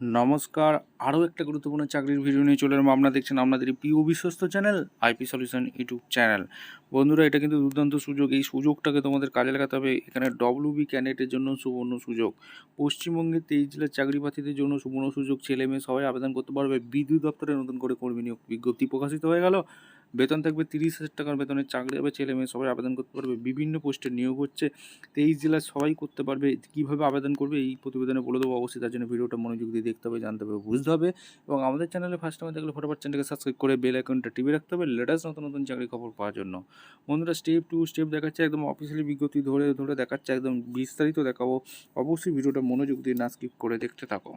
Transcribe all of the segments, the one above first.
নমস্কার, আরও একটা গুরুত্বপূর্ণ চাকরির ভিডিও নিয়ে চলে এলাম। আপনারা দেখছেন আপনাদের প্রিয় বিশ্বস্ত channel IP solution YouTube channel. বন্ধুরা, এটা কিন্তু দুর্দান্ত সুযোগ। এই সুযোগটাকে তোমাদের কাজে লাগাতে হবে। এখানে ডব্লিউবি ক্যান্ডিডেটের জন্য সুবর্ণ সুযোগ। পশ্চিমবঙ্গের 23 জেলার চাকরি প্রার্থীদের জন্য সুবর্ণ সুযোগ। ছেলে মেয়ে সবাই আবেদন করতে পারবে। বিদ্যুৎ দপ্তরে নতুন করে কর্মী নিয়োগ বিজ্ঞপ্তি প্রকাশিত হয়ে গেল। বেতন থাকবে 30,000 টাকার বেতনের চাকরি হবে। ছেলে মেয়ে সবাই আবেদন করতে পারবে। বিভিন্ন পোস্টে নিয়োগ হচ্ছে। 23 জেলার সবাই করতে পারবে। কীভাবে আবেদন করবে এই প্রতিবেদনে বলে দেবো। অবশ্যই তার জন্য ভিডিওটা মনোযোগ দিয়ে দেখতে হবে, জানতে হবে, বুঝতে হবে। এবং আমাদের চ্যানেলে ফার্স্ট টাইম দেখলে ফটোফট চ্যানেলকে সাবস্ক্রাইব করে বেল আইকনটা টিপে রাখতে হবে লেটেস্ট নতুন নতুন চাকরি খবর পাওয়ার জন্য। বন্ধুরা, স্টেপ টু স্টেপ দেখাচ্ছে, একদম অফিসিয়ালি বিজ্ঞপ্তি ধরে ধরে দেখাচ্ছে, একদম বিস্তারিত দেখাবো। অবশ্যই ভিডিওটা মনোযোগ দিয়ে না স্কিপ করে দেখতে থাকো।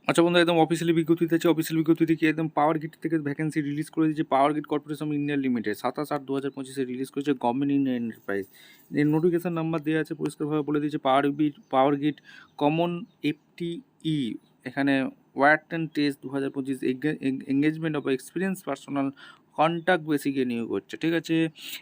আচ্ছা বন্ধু, একদম অফিসিয়ালি বিজ্ঞপ্তিতে আছে। অফিসিয়াল বিজ্ঞপ্তিতে কি একদম পাওয়ার গ্রিড থেকে ভ্যাকেন্সি রিলিজ করে দিয়েছে। Power grid corporation India limited 27/8/2025 release করেছে গভর্নমেন্ট ইন্ডিয়া এন্টারপ্রাইজ। এর নোটিফিকেশন নাম্বার দেওয়া আছে, পরিষ্কারভাবে বলে দিয়েছে পাওয়ার গ্রিড কমন এফটিই। এখানে what and test 2025 engagement of experience personal contact বেসিকে নিয়োগ হচ্ছে। ঠিক আছে,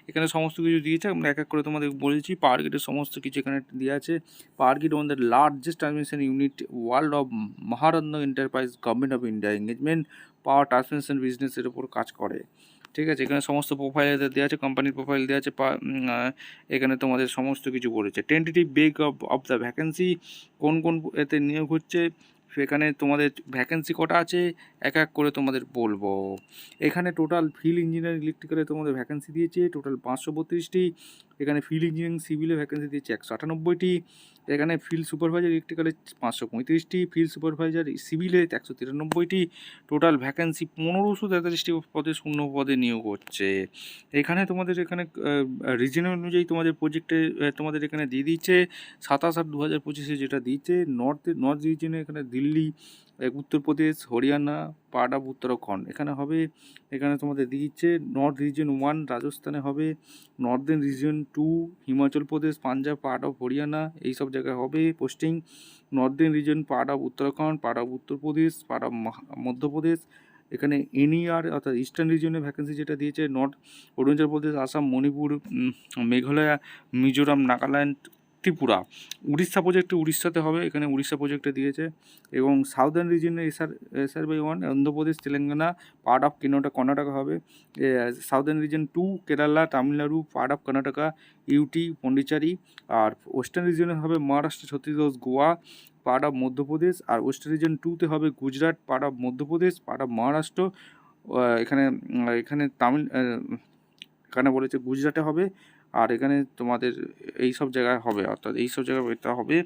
এখানে সমস্ত কিছু দিয়েছে। আমরা এক এক করে তোমাদের বলেছি। পাওয়ার গ্রিডের সমস্ত কিছু এখানে দেওয়া আছে। Power grid one the largest transmission unit world of Maharatna enterprise government of India engagement power transmission বিজনেসের উপর কাজ করে। ঠিক আছে, এখানে সমস্ত প্রোফাইল দেওয়া আছে, কোম্পানির প্রোফাইল দেওয়া আছে। এখানে তোমাদের সমস্ত কিছু বলেছে। Tentative beg of the vacancy, কোন কোন এতে নিয়োগ হচ্ছে, সেখানে তোমাদের ভ্যাকেন্সি কটা আছে এক এক করে তোমাদের বলবো। এখানে টোটাল ফিল্ড ইঞ্জিনিয়ার ইলেকট্রিক্যালে তোমাদের ভ্যাকেন্সি দিয়েছে টোটাল 532টি। এখানে ফিল্ড ইঞ্জিনিয়ারিং সিভিলে ভ্যাকেন্সি দিয়েছে 198টি। এখানে ফিল্ড সুপারভাইজার ইলেকট্রিক্যালে 535টি, ফিল্ড সুপারভাইজার সিভিলে 193টি। টোটাল ভ্যাকেন্সি 1543টি পদে শূন্য পদে নিয়োগ হচ্ছে। এখানে তোমাদের এখানে রিজন অনুযায়ী তোমাদের প্রজেক্টে তোমাদের এখানে দিয়ে দিচ্ছে 27/8/2025 যেটা দিয়েছে। নর্থ রিজনে এখানে দিল্লি, উত্তরপ্রদেশ, হরিয়ানা, পার্ট অফ উত্তরাখণ্ড এখানে হবে। এখানে তোমাদের দিচ্ছে নর্থ রিজন 1 রাজস্থানে হবে, northern region 2 Himachal Pradesh, Punjab, part of Haryana এইসব জায়গায় হবে পোস্টিং। Northern region part of Uttarakhand, part of Uttar Pradesh, part of Madhya Pradesh. এখানে এনইআর অর্থাৎ ইস্টার্ন রিজনে ভ্যাকেন্সি যেটা দিয়েছে নর্থ অরুণাচল প্রদেশ, আসাম, মণিপুর, মেঘালয়, মিজোরাম, নাগাল্যান্ড, ত্রিপুরা। উড়িষ্যা প্রজেক্টে উড়িষ্যাতে হবে, এখানে উড়িষ্যা প্রজেক্টে দিয়েছে। এবং সাউদার্ন রিজনে SR/1 Andhra Pradesh, Telangana, part of Karnataka হবে। Southern region 2 Kerala, Tamil Nadu, part of Karnataka, UT, Pondicherry. আর ওয়েস্টার্ন রিজনে হবে মহারাষ্ট্র, ছত্তিশগড়, গোয়া, পার্ট অফ মধ্যপ্রদেশ। আর ওয়েস্টার্ন রিজন 2তে হবে Gujarat, part of Madhya Pradesh, part of Maharashtra. এখানে এখানে এখানে বলেছে গুজরাটে হবে। আর এখানে তোমাদের এই সব জায়গায় হবে, অর্থাৎ এই সব জায়গায় এটা হবে।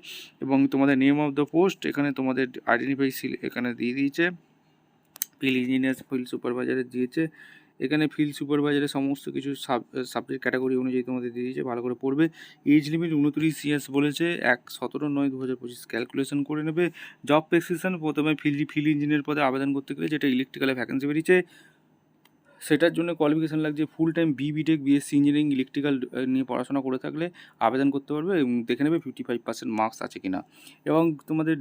এবং তোমাদের নেম অফ দ্য পোস্ট এখানে তোমাদের আইডেন্টিফাই এখানে দিয়ে দিয়েছে। ফিল্ড ইঞ্জিনিয়ার, ফিল্ড সুপারভাইজারের দিয়েছে। এখানে ফিল্ড সুপারভাইজারের সমস্ত কিছু সাবজেক্ট ক্যাটাগরি অনুযায়ী তোমাদের দিয়ে দিয়েছে, ভালো করে পড়বে। এজ লিমিট 29 ইয়ার্স বলেছে। 17/9/2025 ক্যালকুলেশন করে নেবে। জব প্রেসক্রিপশন প্রথমে ফিল্ড ইঞ্জিনিয়ার পদে আবেদন করতে গেলে যেটা ইলেকট্রিক্যালে ভ্যাকেন্সি বেরিয়েছে, সেটার জন্য কোয়ালিফিকেশান লাগছে full time B Tech BSc engineering electrical নিয়ে পড়াশোনা করে থাকলে আবেদন করতে পারবে এবং দেখে নেবে 55% মার্কস আছে কিনা। এবং তোমাদের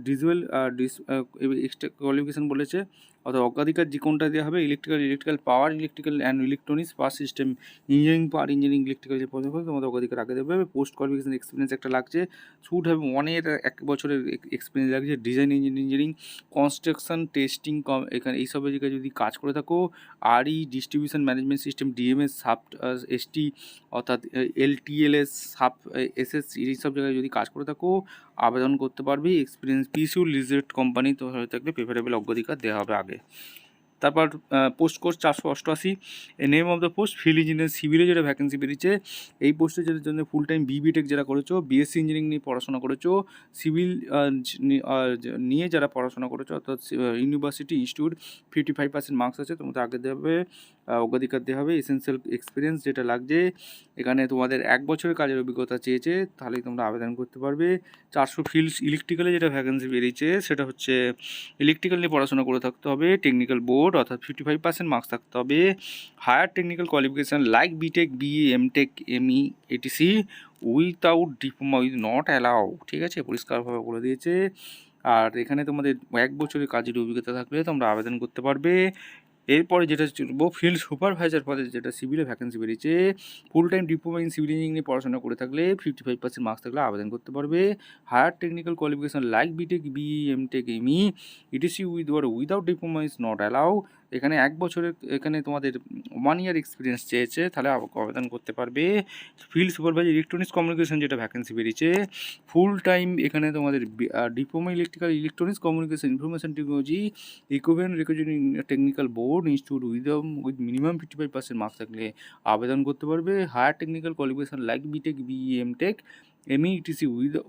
এক্সট্রা কোয়ালিফিকেশান বলেছে, অর্থাৎ অগ্রাধিকার যে কোনটা দেওয়া হবে electrical power, electrical and electronics, power system engineering, power engineering, electrical যে পদে হবে তোমাদের অগ্রাধিকার আগে দেবে। পোস্ট কোয়ালিফিকেশান এক্সপিরিয়েন্স একটা লাগছে, শুড হবে 1 year 1 বছরের এক্সপিরিয়েন্স লাগছে। ডিজাইন ইঞ্জিনিয়ারিং, কনস্ট্রাকশন, টেস্টিং এখানে এইসবের জায়গায় যদি কাজ করে থাকো, RE distribution management system, DMS, sub ST অর্থাৎ এলটিএলএস, সাব এসএস এইসব জায়গায় যদি কাজ করে থাকো আবেদন করতে পারবি। এক্সপিরিয়েন্স পিসিউ লিজেড কোম্পানি তো হয়ে থাকলে প্রেফারেবল অগ্রাধিকার দেওয়া হবে আগে। তারপর post course 488। Name of the post field engineer সিভিলে যেটা ভ্যাকেন্সি বেরিয়েছে, এই পোস্টে যেটার জন্য ফুল টাইম বিটেক যারা করেছো, বিএসসি ইঞ্জিনিয়ারিং নিয়ে পড়াশোনা করেছো, সিভিল নিয়ে যারা পড়াশোনা করেছো, অর্থাৎ ইউনিভার্সিটি ইনস্টিটিউট 55% মার্কস আছে তোমাদের আগে দেবে, অগ্রাধিকার দেওয়া হবে। এসেন্সিয়াল এক্সপিরিয়েন্স যেটা লাগছে, এখানে তোমাদের 1 বছরের কাজের অভিজ্ঞতা চেয়েছে, তাহলেই তোমরা আবেদন করতে পারবে। 400 ফিল্ড ইলেকট্রিক্যালে যেটা ভ্যাকেন্সি বেরিয়েছে সেটা হচ্ছে ইলেকট্রিক্যাল নিয়ে পড়াশোনা করে থাকতে হবে, টেকনিক্যাল বোর্ড অর্থাৎ 55% মার্কস থাকতে হবে, higher technical qualification like BTech, BA, MTech, ME, ETC without diploma with not allow. ঠিক আছে, পরিষ্কারভাবে বলে দিয়েছে। আর এখানে তোমাদের 1 বছরের কাজের অভিজ্ঞতা থাকলে তোমরা আবেদন করতে পারবে। এরপরে যেটা চলবো ফিল্ড সুপারভাইজার পদে যেটা সিভিলে ভ্যাকেন্সি বেরিয়েছে। Full time diploma in civil engineering নিয়ে পড়াশোনা করে থাকলে 55% মার্কস থাকলে আবেদন করতে পারবে। Higher technical qualification like BTech, BE, MTech, ME, ETC with or without diploma is not allow. এখানে 1 বছরের এখানে তোমাদের 1 ইয়ার এক্সপিরিয়েন্স চেয়েছে, তাহলে আবেদন করতে পারবে। ফিল্ড সুপারভাইজার ইলেকট্রনিক্স কমিউনিকেশন যেটা ভ্যাকেন্সি বেরিয়েছে, ফুল টাইম এখানে তোমাদের diploma electronics communication information technology equivalent recognition technical board institute with minimum 55% marks থাকলে আবেদন করতে পারবে। Higher technical qualification like BTech, BE, MTech, ME, ETC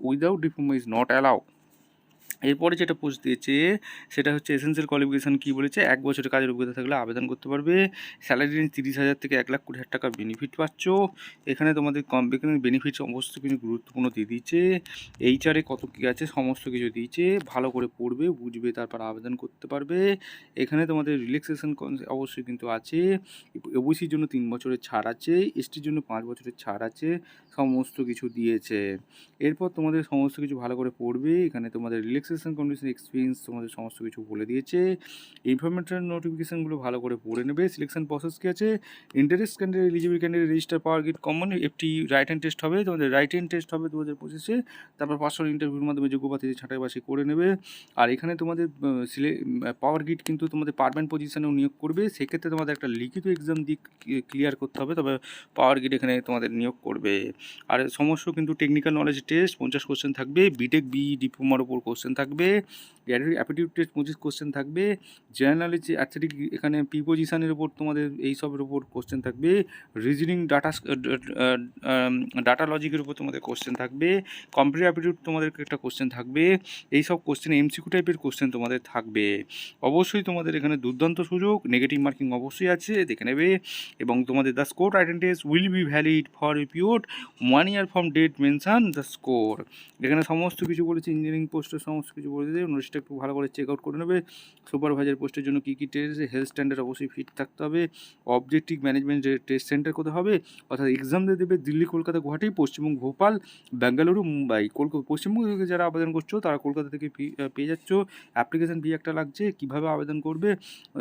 without diploma is not allow. এরপরে যেটা পোস্ট দিয়েছে সেটা হচ্ছে এসেন্সিয়াল কোয়ালিফিকেশান কী বলেছে, 1 বছরের কাজের অভিজ্ঞতা থাকলে আবেদন করতে পারবে। স্যালারি রেঞ্জ 30,000 থেকে 1,20,000 টাকা বেনিফিট পাচ্ছ। এখানে তোমাদের এখানে বেনিফিট সমস্ত কিছু গুরুত্বপূর্ণ দিয়ে দিয়েছে। এইচআরে কত কী আছে সমস্ত কিছু দিয়েছে, ভালো করে পড়বে বুঝবে তারপর আবেদন করতে পারবে। এখানে তোমাদের রিল্যাক্সেশন অবশ্যই কিন্তু আছে। ওবিসির জন্য 3 বছরের ছাড় আছে, এসটির জন্য 5 বছরের ছাড় আছে, সমস্ত কিছু দিয়েছে। এরপর তোমাদের সমস্ত কিছু ভালো করে পড়বে। এখানে তোমাদের রিল্যাক্সেশন কন্ডিশন এক্সপিরিয়েন্স তোমাদের সমস্ত কিছু বলে দিয়েছে। ইনফরমেশন নোটিফিকেশানগুলো ভালো করে পড়ে নেবে। সিলেকশন প্রসেস কী আছে, interest candidate eligible candidate register power gate common একটি রাইট হ্যান্ড টেস্ট হবে, তোমাদের রাইট হ্যান্ড টেস্ট হবে 2025-এ। তারপর পার্সোনাল ইন্টারভিউর মাধ্যমে যোগ্য প্রার্থীদের ছাঁটাই বাছাই করে নেবে। আর এখানে তোমাদের পাওয়ার গেট কিন্তু তোমাদের পারমানেন্ট পজিশনেও নিয়োগ করবে, সেক্ষেত্রে তোমাদের একটা লিখিত এক্সাম দিয়ে ক্লিয়ার করতে হবে, তবে পাওয়ার গেট এখানে তোমাদের নিয়োগ করবে। আর সমস্ত কিন্তু টেকনিক্যাল নলেজ টেস্ট 50 কোশ্চেন থাকবে, বিটেক বিই ডিপ্লোমার ওপর কোশ্চেন থাকবে, অ্যাপটিটিউড টেস্ট 25 কোশ্চেন থাকবে, জেনারেল নলেজ অ্যাথলেটিক এখানে প্রিপোজিশনের ওপর তোমাদের এই সবের ওপর কোশ্চেন থাকবে, রিজনিং ডাটা লজিকের উপর তোমাদের কোশ্চেন থাকবে, কম্পিউটার অ্যাপটিটিউড তোমাদের একটা কোশ্চেন থাকবে। এই সব কোশ্চেন এমসিকিউ টাইপের কোশ্চেন তোমাদের থাকবে। অবশ্যই তোমাদের এখানে দুর্দান্ত সুযোগ, নেগেটিভ মার্কিং অবশ্যই আছে, দেখে নেবে। এবং তোমাদের the score written test will be valid for a period 1 year from date mention the score. এখানে সমস্ত কিছু বলেছে, ইঞ্জিনিয়ারিং পোস্টের সমস্ত কিছু বলে দেবে, নোটিশটা একটু ভালো করে চেক আউট করে নেবে। সুপারভাইজার পোস্টের জন্য কী কী টেস্ট, হেলথ স্ট্যান্ডার্ড অবশ্যই ফিট থাকতে হবে। অবজেক্টিভ ম্যানেজমেন্ট টেস্ট সেন্টার কোথায় হবে, অর্থাৎ এক্সাম দিয়ে দেবে দিল্লি, কলকাতা, গুয়াহাটি, পশ্চিমবঙ্গ, ভোপাল, বেঙ্গালুরু, মুম্বাই। পশ্চিমবঙ্গ থেকে যারা আবেদন করছো তারা কলকাতা থেকে পেয়ে যাচ্ছ। অ্যাপ্লিকেশন ফি একটা লাগছে, কীভাবে আবেদন করবে,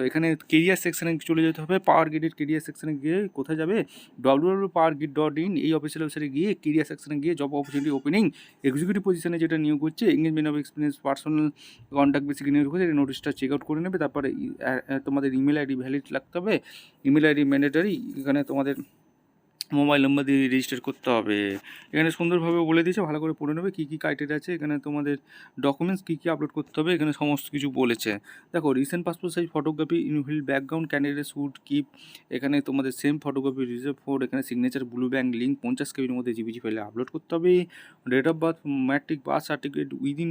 এখানে কেরিয়ার সেকশানে চলে যেতে হবে। পাওয়ার গ্রিডের কেরিয়ার সেকশানে গিয়ে কোথায় যাবে, www.powergrid.in এই অফিসিয়াল ওয়েবসাইটে গিয়ে কেরিয়ার সেকশানে গিয়ে জব অপরচুনিটি ওপেনিং এক্সিকিউটিভ পজিশনে যেটা নিয়োগ করছে, engagement of experience personal contact basic নিয়োগ করছে, এই নোটিশটা চেক আউট করে নেবে। তারপরে তোমাদের ইমেল আইডি ভ্যালিড লাগতে হবে, ইমেল আইডি ম্যান্ডেটারি। এখানে তোমাদের মোবাইল নম্বর দিয়ে রেজিস্টার করতে হবে। এখানে সুন্দরভাবে বলে দিয়েছে, ভালো করে পড়ে নেবে কী কী ক্রাইটেরিয়া আছে। এখানে তোমাদের ডকুমেন্টস কী কী আপলোড করতে হবে এখানে সমস্ত কিছু বলেছে। দেখো, recent passport size photography in white background candidate should keep, এখানে তোমাদের সেম ফটোগ্রাফি রিজার্ভ ফোর, এখানে সিগনেচার ব্লু ব্যাঙ্ক লিঙ্ক 50 কেবির মধ্যে জিবিজি ফাইলে আপলোড করতে হবে। Date of birth matric birth certificate within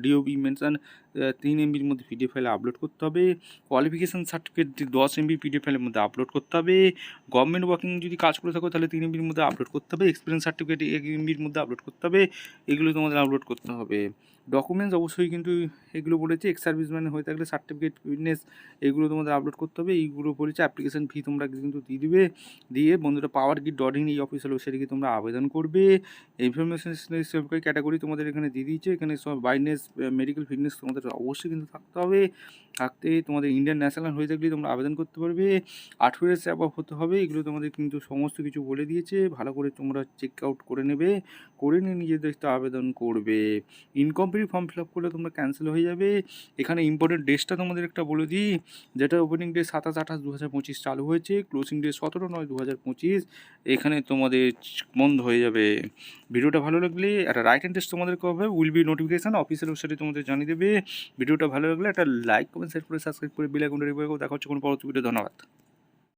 DOB mention 3 MBর মধ্যে পিডিএফ ফাইলে আপলোড করতে হবে। কোয়ালিফিকেশান সার্টিফিকেট 10 MB পিডিএফ ফাইলের মধ্যে আপলোড করতে হবে। গভর্নমেন্ট ওয়ার্কিং যদি কাজ করে থাকো তাহলে 3 MBর মধ্যে আপলোড করতে হবে। এক্সপিরিয়েন্স সার্টিফিকেট 1 MBর মধ্যে আপলোড করতে হবে। এগুলো তোমাদের আপলোড করতে হবে। ডকুমেন্টস অবশ্যই কিন্তু এগুলো বলেছে, এক্স সার্ভিসম্যান হয়ে থাকলে সার্টিফিকেট, ফিটনেস, এগুলো তোমাদের আপলোড করতে হবে। এইগুলো বলেছে। অ্যাপ্লিকেশন ফি তোমরা কিন্তু দিয়ে বন্ধুরা powergrid.in এই অফিসিয়াল ওয়েবসাইটে গিয়ে তোমরা আবেদন করবে। ইনফরমেশন ক্যাটাগরি তোমাদের এখানে দিয়ে দিয়েছে। এখানে সব বাইনেস, মেডিকেল ফিটনেস তোমাদের অবশ্যই কিন্তু থাকতে তোমাদের ইন্ডিয়ান ন্যাশনাল হয়ে থাকলে তোমরা আবেদন করতে পারবে। 18 ইয়ার্স অ্যাবভ হতে হবে। এগুলো তোমাদের কিন্তু সমস্ত কিছু বলে দিয়েছে, ভালো করে তোমরা চেক আউট করে নেবে, করে নিয়ে নিজেদের আবেদন করবে। ইনকমপ্লিট ফর্ম ফিল আপ করলে তোমরা ক্যান্সেল হয়ে যাবে। এখানে ইম্পর্টেন্ট ডেটটা তোমাদের একটা বলে দিই, যেটা ওপেনিং ডে 27/8/2025 চালু হয়েছে, ক্লোজিং ডে 17/9/2025। এখানে তোমাদের বন্ধ হয়ে যাবে। ভিডিওটা ভালো লাগলে একটা রাইট হ্যান্ড টেস্ট তোমাদের হবে, উইল বি নোটিফিকেশান অফিসিয়াল ওয়েবসাইটে তোমাদের জানিয়ে দেবে। ভিডিওটা ভালো লাগলে একটা লাইক, কমেন্ট, শেয়ার করে, সাবস্ক্রাইব করে বেল আইকনটা টিপে রাখো। দেখা হচ্ছে কোনো পরবর্তী ভিডিও। ধন্যবাদ।